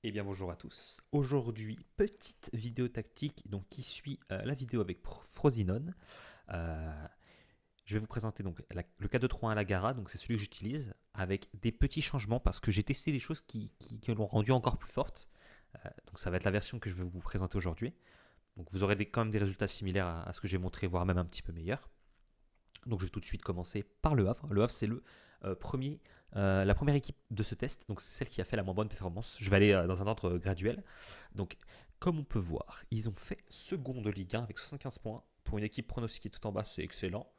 Eh bien bonjour à tous. Aujourd'hui, petite vidéo tactique donc, qui suit la vidéo avec Frosinone. Euh, je vais vous présenter donc le K2-3-1 à la Gara, donc c'est celui que j'utilise, avec des petits changements parce que j'ai testé des choses qui l'ont rendu encore plus forte. Donc ça va être la version que je vais vous présenter aujourd'hui. Donc vous aurez quand même des résultats similaires à ce que j'ai montré, voire même un petit peu meilleurs. Donc je vais tout de suite commencer par Le Havre. Le Havre c'est le la première équipe de ce test, donc c'est celle qui a fait la moins bonne performance. Je vais aller dans un ordre graduel. Donc comme on peut voir, ils ont fait second de Ligue 1 avec 75 points. Pour une équipe pronostiquée tout en bas, c'est excellent.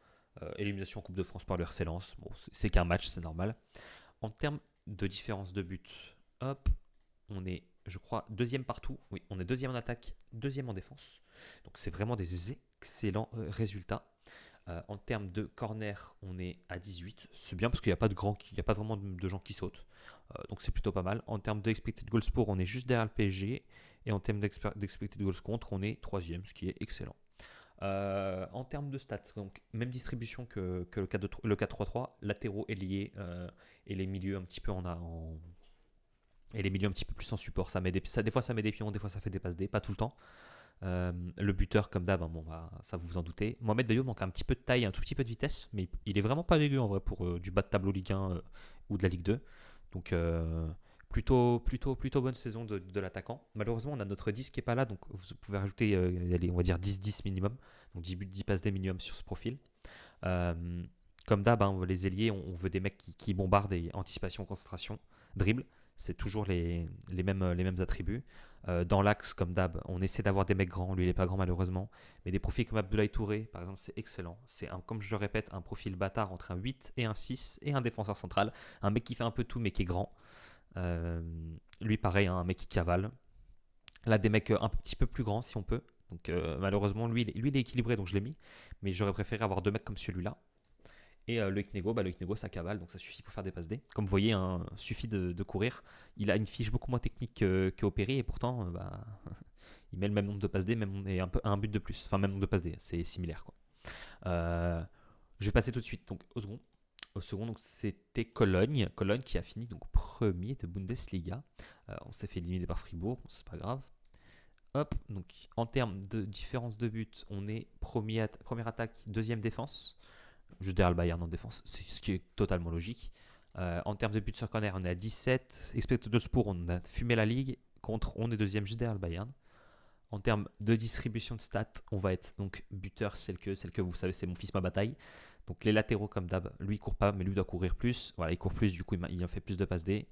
Élimination en Coupe de France par le RC Lens. Bon, c'est qu'un match, c'est normal. En termes de différence de but, hop, on est, je crois, deuxième partout. Oui, on est deuxième en attaque, deuxième en défense. Donc c'est vraiment des excellents résultats. En termes de corner, on est à 18. C'est bien parce qu'il n'y a pas il y a pas vraiment de gens qui sautent. Donc c'est plutôt pas mal. En termes d'expected goals pour, on est juste derrière le PSG. Et en termes d'expected goals contre, on est troisième, ce qui est excellent. En termes de stats, donc même distribution que le 4-3-3, latéraux ailiers et les milieux un petit peu et les milieux un petit peu plus en support. Des fois ça met des pions, des fois ça fait des passes D, pas tout le temps. Le buteur, comme d'hab, hein, bon, bah, ça vous vous en doutez. Mohamed Bayo manque un petit peu de taille, un tout petit peu de vitesse, mais il est vraiment pas dégueu en vrai pour du bas de tableau Ligue 1 ou de la Ligue 2. Donc plutôt bonne saison de l'attaquant. Malheureusement, on a notre 10 qui est pas là, donc vous pouvez rajouter, allez, on va dire 10-10 minimum. Donc 10 buts, 10 passes des minimum sur ce profil. Euh, Comme d'hab, hein, les ailiers, on veut des mecs qui bombardent et anticipation, concentration, dribble. C'est toujours les mêmes attributs. Dans l'axe, comme d'hab, on essaie d'avoir des mecs grands. Lui, il n'est pas grand malheureusement. Mais des profils comme Abdoulaye Touré, par exemple, c'est excellent. Comme je le répète, un profil bâtard entre un 8 et un 6 et un défenseur central. Un mec qui fait un peu tout mais qui est grand. Euh, Lui, pareil, hein, un mec qui cavale. Là, des mecs un petit peu plus grands si on peut. Donc malheureusement, lui, il est équilibré, donc je l'ai mis. Mais j'aurais préféré avoir deux mecs comme celui-là. Et Loïc Nego, ça cavale, donc ça suffit pour faire des passes D. Comme vous voyez, hein, suffit de courir. Il a une fiche beaucoup moins technique qu'Opéry, et pourtant, bah, il met le même nombre de passes D, même et un but de plus. Enfin, même nombre de passes D, c'est similaire, quoi. Euh, je vais passer tout de suite donc, au second. Au second, donc, c'était Cologne. Cologne qui a fini donc premier de Bundesliga. On s'est fait éliminer par Fribourg, bon, c'est pas grave. Hop, donc en termes de différence de but, on est première attaque, deuxième défense. Juste derrière le Bayern en défense, c'est ce qui est totalement logique. En termes de buts sur corner, on est à 17. Expected goals pour, on a fumé la ligue. Contre, on est deuxième juste derrière le Bayern. En termes de distribution de stats, on va être donc buteur, celle que vous savez, c'est mon fils, ma bataille. Donc les latéraux, comme d'hab, lui il court pas, mais lui doit courir plus. Voilà, il court plus, du coup il en fait plus de passes D.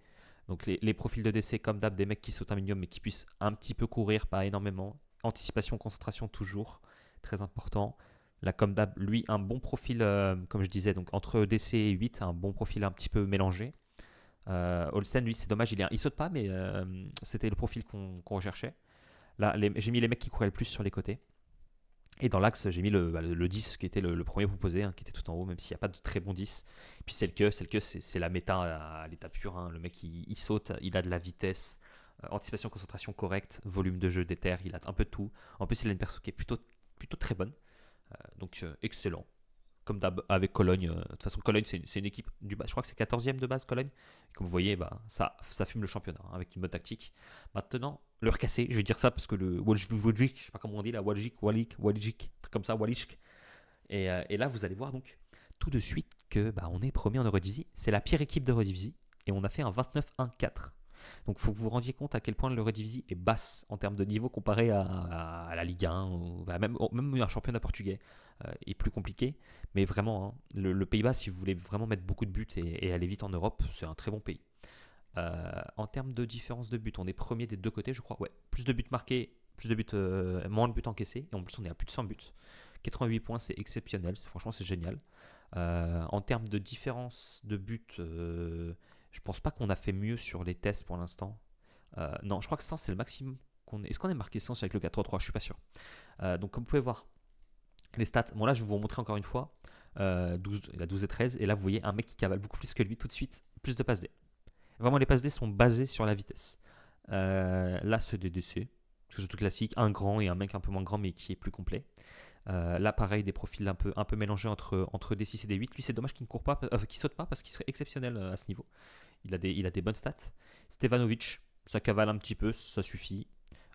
Donc les profils de décès, comme d'hab, des mecs qui sautent un minimum, mais qui puissent un petit peu courir, pas énormément. Anticipation, concentration, toujours, très important. Là, comme d'hab, lui, un bon profil, comme je disais, donc entre DC et 8, un bon profil un petit peu mélangé. Olsen, lui, c'est dommage, il saute pas, mais c'était le profil qu'on recherchait. Là, j'ai mis les mecs qui couraient le plus sur les côtés. Et dans l'axe, j'ai mis le 10 qui était le premier proposé, hein, qui était tout en haut, même s'il n'y a pas de très bon 10. Et puis c'est la méta à l'état pur. Hein. Le mec, il saute, il a de la vitesse, anticipation, concentration correcte, volume de jeu déter, il a un peu de tout. En plus, il a une perso qui est plutôt très bonne. Donc excellent. Comme d'hab avec Cologne. De toute façon, Cologne, c'est une équipe du bas. Je crois que c'est 14e de base, Cologne. Et comme vous voyez, bah, ça fume le championnat hein, avec une bonne tactique. Maintenant, le RKC, je vais dire ça parce que le Wojcik, je sais pas comment on dit là, Wojcik, truc comme ça, Waliszk. Et là, vous allez voir donc tout de suite que bah, on est premier en Eurodivisie. C'est la pire équipe d'Eurodivisie. Et on a fait un 29-1-4. Donc il faut que vous vous rendiez compte à quel point l'Eurodivisie est basse en termes de niveau comparé à la Ligue 1, ou même un championnat portugais est plus compliqué. Mais vraiment, hein, le Pays-Bas, si vous voulez vraiment mettre beaucoup de buts et aller vite en Europe, c'est un très bon pays. En termes de différence de buts, on est premier des deux côtés, je crois. Ouais, plus de buts marqués, moins de buts encaissés. Et en plus, on est à plus de 100 buts. 88 points, c'est exceptionnel. Franchement, c'est génial. En termes de différence de buts, je pense pas qu'on a fait mieux sur les tests pour l'instant. Non, je crois que 100 c'est le maximum qu'on est. Est-ce qu'on est marqué 100 avec le 4-3? Je suis pas sûr. Donc comme vous pouvez voir, les stats. Bon là je vais vous remontrer encore une fois. 12, il a 12 et 13. Et là vous voyez un mec qui cavale beaucoup plus que lui tout de suite. Plus de passes D. Vraiment les passes D sont basées sur la vitesse. Là c'est des DC. C'est tout classique. Un grand et un mec un peu moins grand mais qui est plus complet. Là, pareil, des profils un peu mélangés entre des 6 et des 8. Lui, c'est dommage qu'il ne qu'il saute pas parce qu'il serait exceptionnel à ce niveau. Il a des bonnes stats. Stevanovic, ça cavale un petit peu, ça suffit.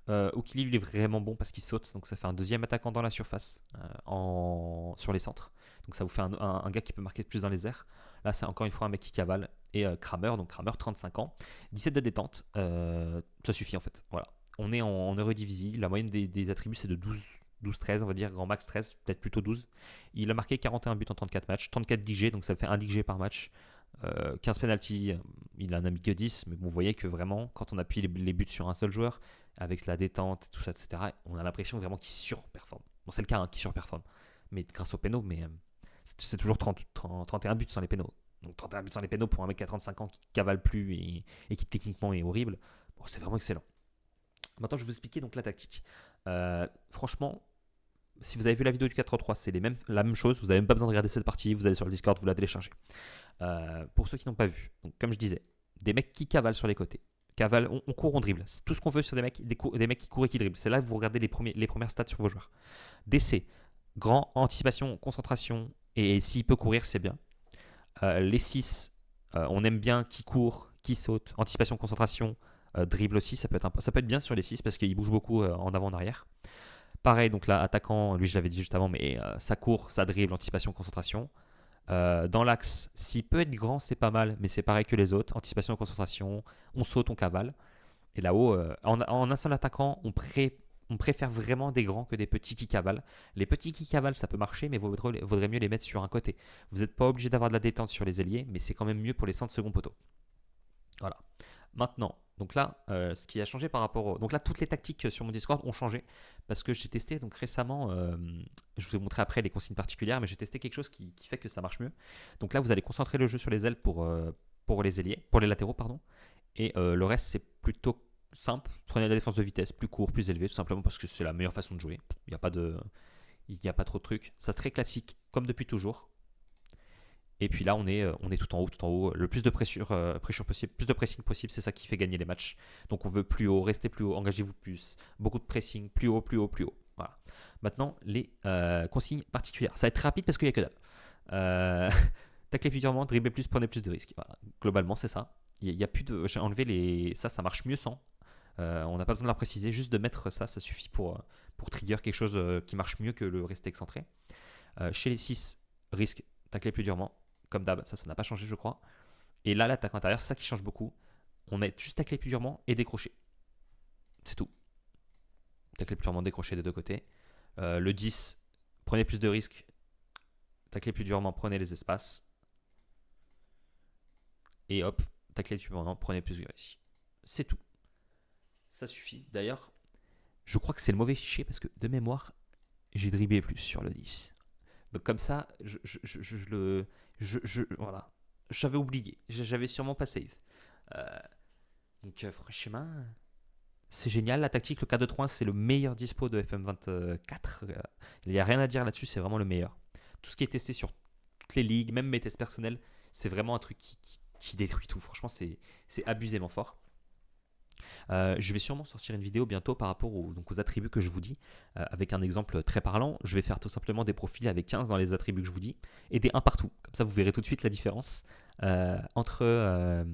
Okili, il est vraiment bon parce qu'il saute, donc ça fait un deuxième attaquant dans la surface, sur les centres. Donc ça vous fait un gars qui peut marquer plus dans les airs. Là, c'est encore une fois un mec qui cavale. Et Kramer, donc Kramer, 35 ans, 17 de détente, ça suffit en fait. Voilà. On est en Eredivisie, la moyenne des attributs c'est de 12-13, on va dire, grand max 13, peut-être plutôt 12. Il a marqué 41 buts en 34 matchs, 34 DG, donc ça fait 1 DG par match. 15 penalty, il en a mis que 10, mais bon, vous voyez que vraiment, quand on appuie les buts sur un seul joueur, avec la détente, tout ça, etc., on a l'impression vraiment qu'il surperforme. Bon, c'est le cas, hein, qu'il surperforme, mais grâce aux pénaux, mais c'est toujours 31 buts sans les pénaux. Donc 31 buts sans les pénaux pour un mec qui a 35 ans, qui cavale plus et qui techniquement est horrible, bon, c'est vraiment excellent. Maintenant, je vais vous expliquer donc la tactique. Franchement, si vous avez vu la vidéo du 4-3, c'est la même chose. Vous n'avez même pas besoin de regarder cette partie. Vous allez sur le Discord, vous la téléchargez. Pour ceux qui n'ont pas vu, donc, comme je disais, des mecs qui cavalent sur les côtés. On court, on dribble. C'est tout ce qu'on veut sur des mecs qui courent et qui dribblent. C'est là que vous regardez les premières stats sur vos joueurs. DC, grand, anticipation, concentration. Et s'il peut courir, c'est bien. Les 6, on aime bien qui court, qui saute, anticipation, concentration, dribble aussi. Ça peut être bien sur les 6 parce qu'il bouge beaucoup en avant, en arrière. Pareil, donc là, attaquant, lui je l'avais dit juste avant, mais ça court, ça dribble, anticipation, concentration. Dans l'axe, s'il peut être grand, c'est pas mal, mais c'est pareil que les autres. Anticipation, concentration, on saute, on cavale. Et là-haut, en un seul attaquant, on préfère vraiment des grands que des petits qui cavalent. Les petits qui cavalent, ça peut marcher, mais vaudrait mieux les mettre sur un côté. Vous n'êtes pas obligé d'avoir de la détente sur les ailiers, mais c'est quand même mieux pour les centres second poteau. Voilà. Maintenant, donc là, ce qui a changé par rapport au... Donc là, toutes les tactiques sur mon Discord ont changé parce que j'ai testé donc récemment, je vous ai montré après les consignes particulières, mais j'ai testé quelque chose qui fait que ça marche mieux. Donc là, vous allez concentrer le jeu sur les ailes pour les ailiers, pour les latéraux, pardon. Et le reste, c'est plutôt simple. Prenez la défense de vitesse, plus court, plus élevé, tout simplement parce que c'est la meilleure façon de jouer. Il n'y a pas trop de trucs. Ça, c'est très classique, comme depuis toujours. Et puis là, on est tout en haut, tout en haut. Le plus de pression possible, plus de pressing possible, c'est ça qui fait gagner les matchs. Donc on veut plus haut, restez plus haut, engagez-vous plus. Beaucoup de pressing, plus haut, plus haut, plus haut. Voilà. Maintenant, les consignes particulières. Ça va être très rapide parce qu'il n'y a que dalle. Taclez plus durement, dribbler plus, prenez plus de risques. Voilà. Globalement, c'est ça. Il y a plus de. J'ai enlevé les. Ça marche mieux sans. On n'a pas besoin de la préciser, juste de mettre ça suffit pour trigger quelque chose qui marche mieux que le rester excentré. Chez les 6, risque, tacler plus durement. Comme d'hab, ça n'a pas changé, je crois. Et là, l'attaque intérieure, c'est ça qui change beaucoup. On met juste tacler plus durement et décrocher. C'est tout. Tacler plus durement, décrocher des deux côtés. Le 10, prenez plus de risques. Tacler plus durement, prenez les espaces. Et hop, tacler plus durement, prenez plus de risques. C'est tout. Ça suffit. D'ailleurs, je crois que c'est le mauvais fichier parce que de mémoire, j'ai dribblé plus sur le 10. Donc comme ça, voilà. J'avais oublié. J'avais sûrement pas save. Donc franchement, c'est génial. La tactique, le 4-2-3-1, c'est le meilleur dispo de FM24. Il n'y a rien à dire là-dessus, c'est vraiment le meilleur. Tout ce qui est testé sur toutes les ligues, même mes tests personnels, c'est vraiment un truc qui détruit tout. Franchement, c'est abusément fort. Je vais sûrement sortir une vidéo bientôt par rapport aux attributs que je vous dis, avec un exemple très parlant. Je vais faire tout simplement des profils avec 15 dans les attributs que je vous dis, et des 1 partout. Comme ça, vous verrez tout de suite la différence entre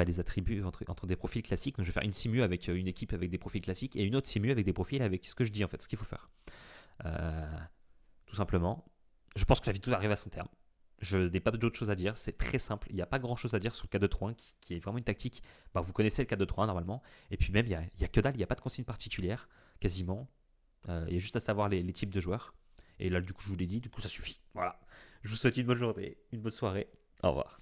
les attributs, entre des profils classiques. Donc, je vais faire une simu avec une équipe avec des profils classiques, et une autre simu avec des profils avec ce que je dis en fait, ce qu'il faut faire. Tout simplement. Je pense que la vidéo arrive à son terme. Je n'ai pas d'autre chose à dire, c'est très simple. Il n'y a pas grand chose à dire sur le 4-2-3-1 qui est vraiment une tactique. Bah, vous connaissez le 4-2-3-1 normalement. Et puis même, il y a que dalle, il n'y a pas de consigne particulière, quasiment. Il y a juste à savoir les types de joueurs. Et là, du coup, je vous l'ai dit, du coup, ça suffit. Voilà. Je vous souhaite une bonne journée, une bonne soirée. Au revoir.